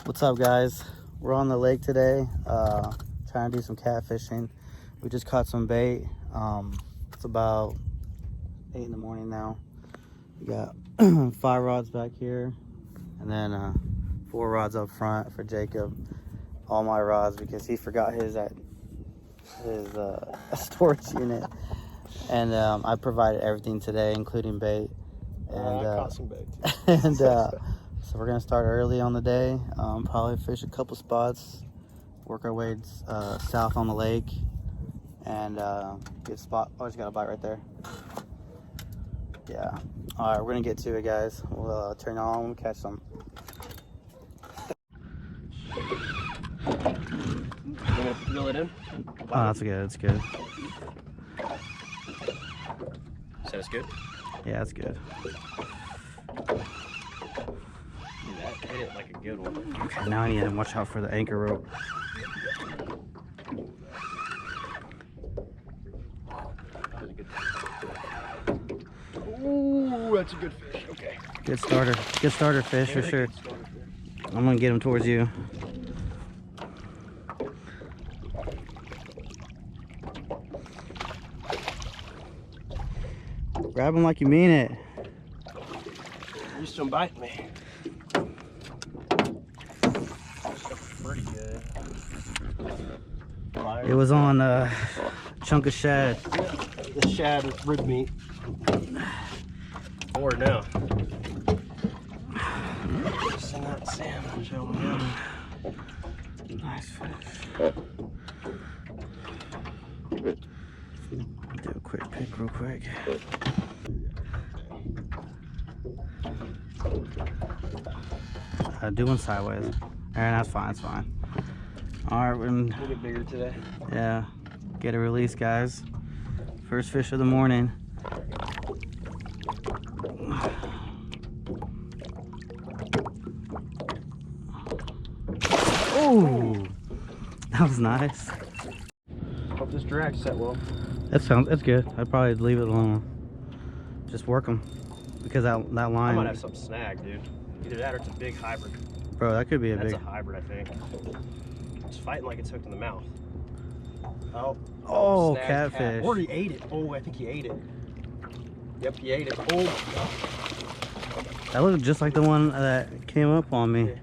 What's up, guys? We're on the lake today, trying to do some catfishing. We just caught some bait. It's about 8 in the morning now. We got 5 rods back here, and then 4 rods up front for Jacob. All my rods because he forgot his at his storage unit, and I provided everything today, including bait. And I caught some bait too. and so we're gonna start early on the day. Probably fish a couple spots, work our way south on the lake, and get a spot. Oh, I just got a bite right there. Yeah. All right, we're gonna get to it, guys. We'll turn on. We'll catch some. You want to reel it in? Oh, that's good. That's good. So that's good? Yeah, that's good. That hit it like a good one. Okay, now I need to watch out for the anchor rope. Ooh, that's a good fish. Okay. Good starter. Good starter fish for sure. I'm gonna get him towards you. Grab him like you mean it. You still biting me. Pretty good. It was on a chunk of shad. Yeah, the shad with rib meat. Or now. Send out Sam and show him. Nice fish. Do a quick pick real quick. Doing sideways. Aaron, that's fine, it's fine. Alright, we're gonna get bigger today. Yeah. Get a release, guys. First fish of the morning. Oh, that was nice. Hope this drag set well. That's good. I'd probably leave it alone. Just work them because that line. I might have some snag, dude. Either that or it's a big hybrid. Bro, that could be That's a hybrid, I think. It's fighting like it's hooked in the mouth. Oh, catfish. Or he ate it. Oh, I think he ate it. Yep, he ate it. Oh my god. That looked just like the one that came up on me.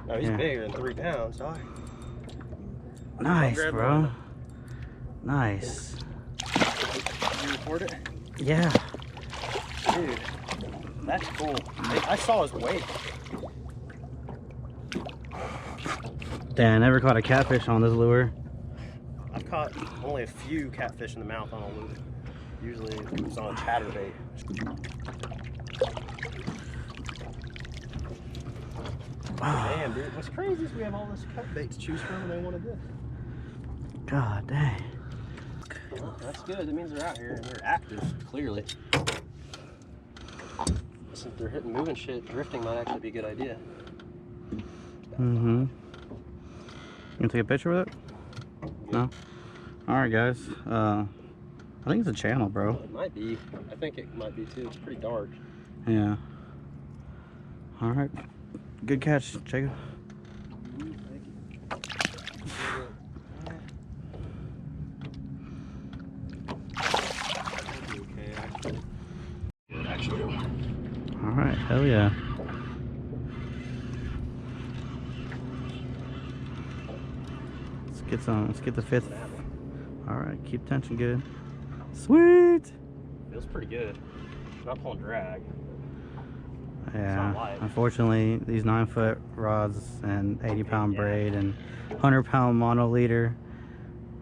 No, he's bigger than 3 pounds, dog. Nice, bro. Nice. You record it? Yeah. Dude, that's cool. I saw his weight. Damn, I never caught a catfish on this lure. I've caught only a few catfish in the mouth on a lure. Usually it's on a chatterbait. Damn, dude. What's crazy is we have all this cut bait to choose from and they wanted this. God dang. Well, that's good. That means they're out here and they're active, clearly. Since they're hitting moving shit, drifting might actually be a good idea. Mm-hmm. You gonna take a picture with it? Yeah. No? Alright, guys. I think it's a channel, bro. It might be. I think it might be too. It's pretty dark. Yeah. Alright. Good catch, Jacob. Thank you. Okay, actually. Alright, hell yeah. Let's get the 5th. Alright, keep tension good. Sweet! Feels pretty good. Not pulling drag. Yeah, unfortunately these 9-foot rods and 80-pound braid and 100-pound mono leader.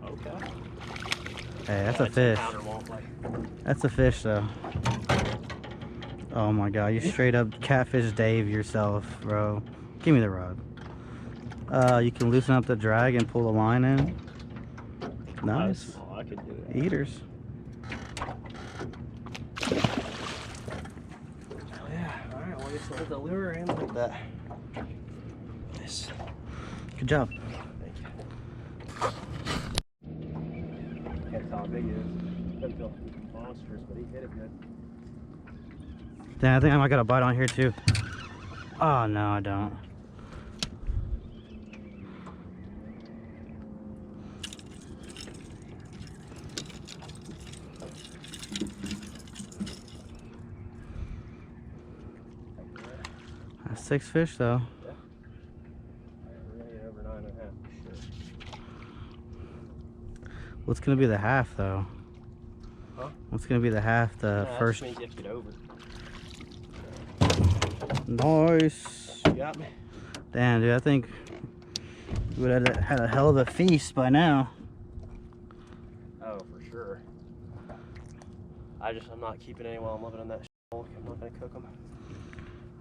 Okay. Hey, that's a fish. That's a fish though. Oh my god, you straight up catfish Dave yourself, bro. Give me the rod. You can loosen up the drag and pull the line in. Nice. I could do it. Eaters. Hold the lure in like that. Nice. Good job. Thank you. Can't tell how big he is. Doesn't feel monstrous, but he hit it good. Damn, I think I might got a bite on here too. Oh no, I don't. 6 fish though. Yeah. We're gonna get over 9.5 for sure. What's gonna be the half though? Huh? What's gonna be the half? The first. That just means you have to get over. Nice. You got me. Damn, dude, I think we would have had a hell of a feast by now. Oh, for sure. I'm not keeping any while I'm living in that hole. I'm not gonna cook them.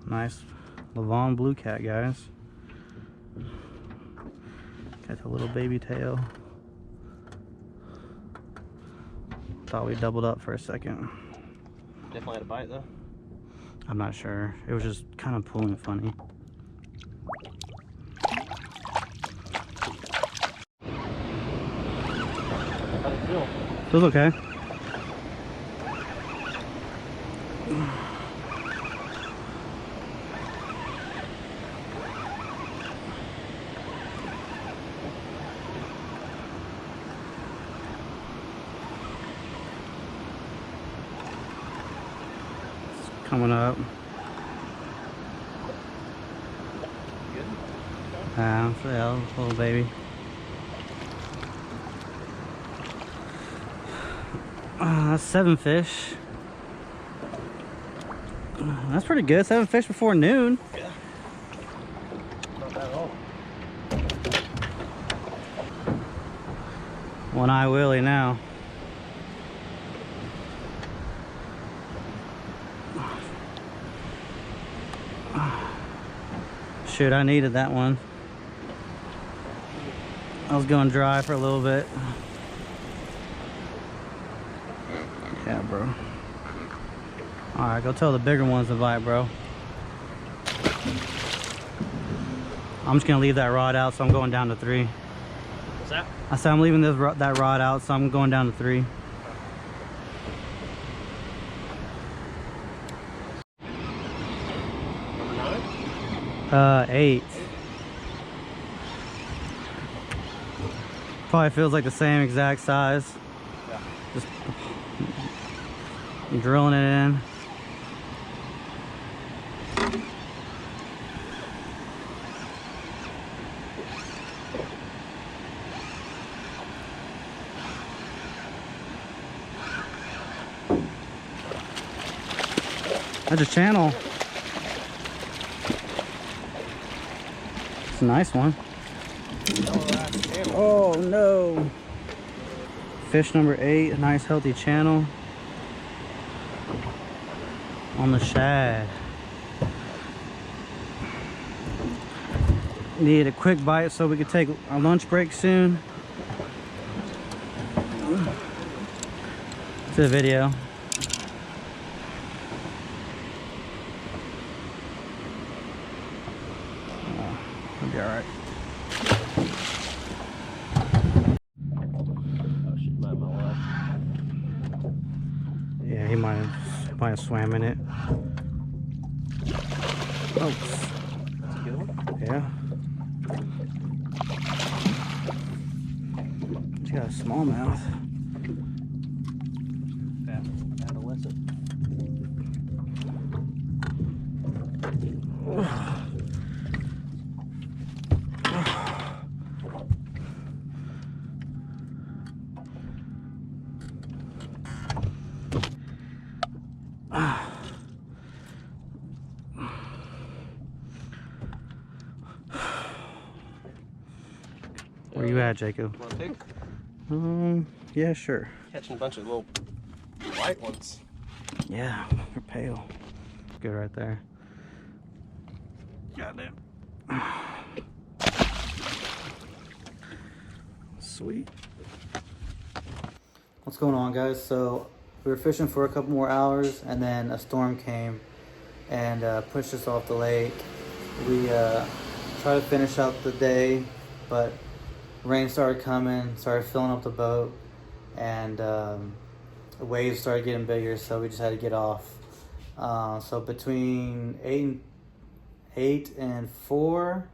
Nice Levon blue cat, guys. Got the little baby tail. Thought we doubled up for a second. Definitely had a bite though. I'm not sure. It was just kind of pulling funny. How'd it feel? Feels okay. Coming up. Good? Yeah, little baby. That's 7 fish. That's pretty good. 7 fish before noon. Yeah. Not bad at all. One eye Willie now. Shoot, I needed that one. I was going dry for a little bit. Yeah, bro. Alright, go tell the bigger ones to bite, bro. I'm just gonna leave that rod out, so I'm going down to 3. What's that? I said I'm leaving that rod out, so I'm going down to 3. Number 9? 8. Probably feels like the same exact size. Yeah. Just drilling it in. That's a channel. It's a nice one. Oh no. Fish number 8, a nice healthy channel. On the shad. Need a quick bite so we could take our lunch break soon. To the video. It'll be alright. Oh shit, my life. Yeah, he might have swam in it. Oh. That's a good one. Yeah. He's got a smallmouth. Adolescent. Where you at, Jacob? Want a pick? Yeah, sure. Catching a bunch of little white ones. Yeah, they're pale. Good right there. Goddamn. Sweet. What's going on, guys? So we were fishing for a couple more hours, and then a storm came and pushed us off the lake. We tried to finish out the day, but rain started coming, started filling up the boat, and the waves started getting bigger, so we just had to get off. So between 8 and 4,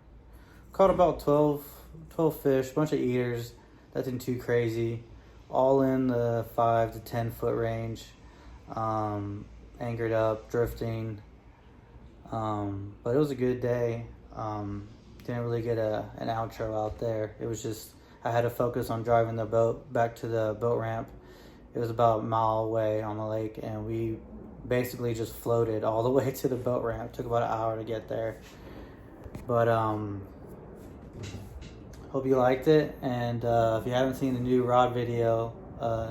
caught about 12 fish, bunch of eaters, nothing too crazy, all in the 5 to 10 foot range, anchored up, drifting. But it was a good day. Didn't really get an outro out there. It was just, I had to focus on driving the boat back to the boat ramp. It was about a mile away on the lake, and we basically just floated all the way to the boat ramp. It took about an hour to get there. But hope you liked it, and if you haven't seen the new rod video,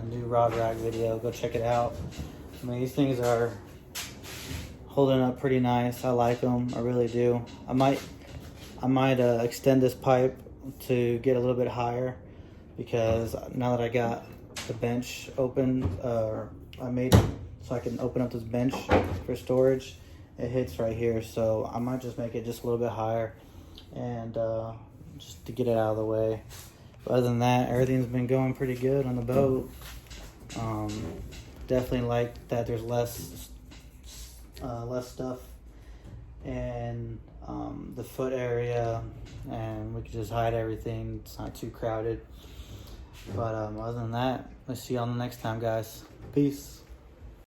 new rod rack video, go check it out. I mean, these things are holding up pretty nice. I like them, I really do. I might extend this pipe to get a little bit higher, because now that I got the bench open, I made it so I can open up this bench for storage. It hits right here, so I might just make it just a little bit higher, and just to get it out of the way. But other than that, everything's been going pretty good on the boat. Definitely like that there's less stuff in the foot area, and we can just hide everything. It's not too crowded. But other than that, let's see you on the next time, guys. Peace.